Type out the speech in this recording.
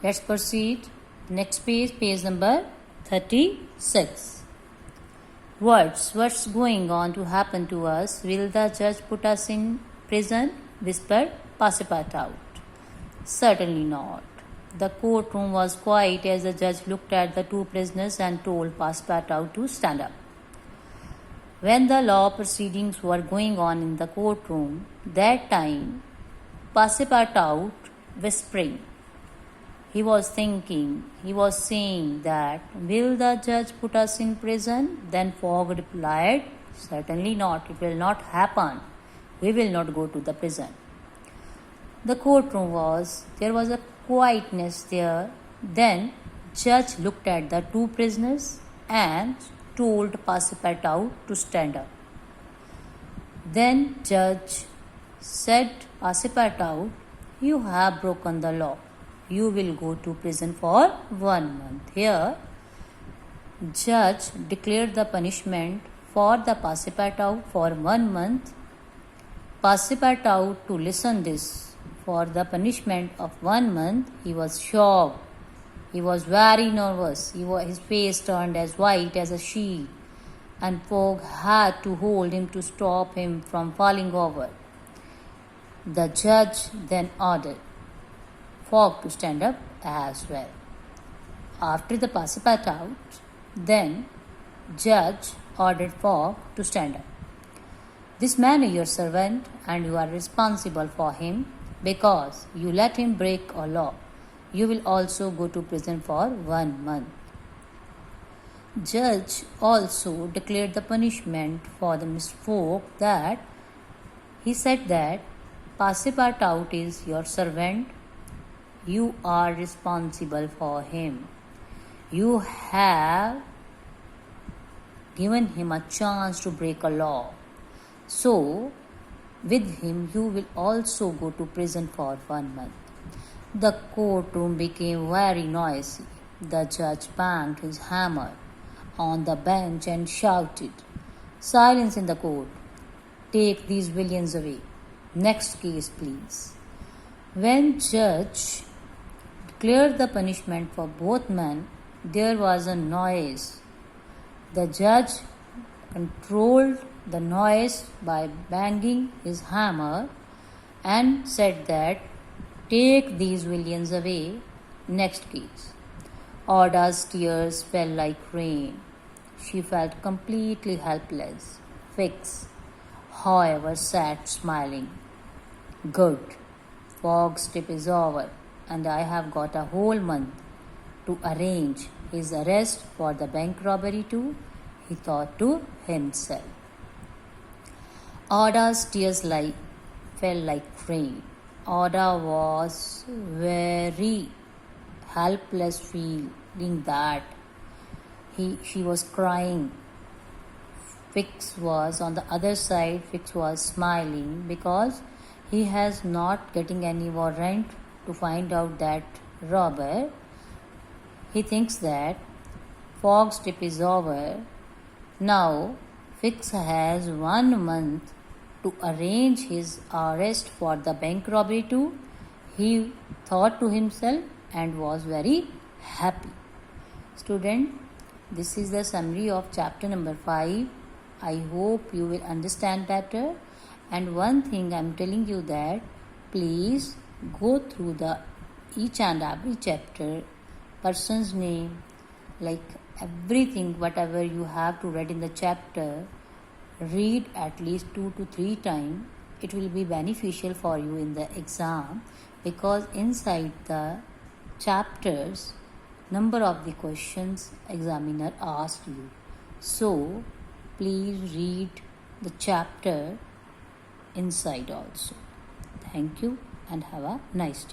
Let's proceed. Next page, page number 36. What's going on to happen to us? Will the judge put us in prison? Whispered Passepartout. Certainly not. The courtroom was quiet as the judge looked at the two prisoners and told Passepartout to stand up. When the law proceedings were going on in the courtroom, that time, Passepartout whispering. He was thinking, he was saying that, will the judge put us in prison? Then Fogg replied, certainly not, it will not happen. We will not go to the prison. The courtroom there was a quietness there. Then judge looked at the two prisoners and told Passepartout to stand up. Then judge said, Passepartout, you have broken the law. You will go to prison for 1 month. Here, judge declared the punishment for the Passepartout for 1 month. Passepartout to listen this for the punishment of 1 month. He was shocked. He was very nervous. His face turned as white as a sheet, and Fogg had to hold him to stop him from falling over. The judge then ordered Fogg to stand up as well. After the Passepartout, then judge ordered Fogg to stand up. This man is your servant and you are responsible for him because you let him break a law. You will also go to prison for 1 month. Judge also declared the punishment for the Miss Fogg that he said that Passepartout is your servant. You are responsible for him. You have given him a chance to break a law. So, with him, you will also go to prison for 1 month. The courtroom became very noisy. The judge banged his hammer on the bench and shouted, Silence in the court. Take these villains away. Next case, please. When judge declared the punishment for both men, there was a noise. The judge controlled the noise by banging his hammer and said that, Take these villains away. Next case. Auda's tears fell like rain. She felt completely helpless. Fix, however, sat smiling. Good. Fogg's trip is over, and I have got a whole month to arrange his arrest for the bank robbery too, he thought to himself. Auda's tears fell like rain. Auda was very helpless, feeling that she was crying. Fix was on the other side. Fix was smiling because he has not getting any warrant to find out that robber. He thinks that Fogg's trip is over. Now Fix has 1 month to arrange his arrest for the bank robbery too, he thought to himself and was very happy. Student, this is the summary of chapter number 5. I hope you will understand better. And one thing I am telling you that please go through each and every chapter, person's name, like everything, whatever you have to read in the chapter. Read at least 2 to 3 times. It will be beneficial for you in the exam because inside the chapters, number of the questions examiner asked you. So, please read the chapter inside also. Thank you and have a nice day.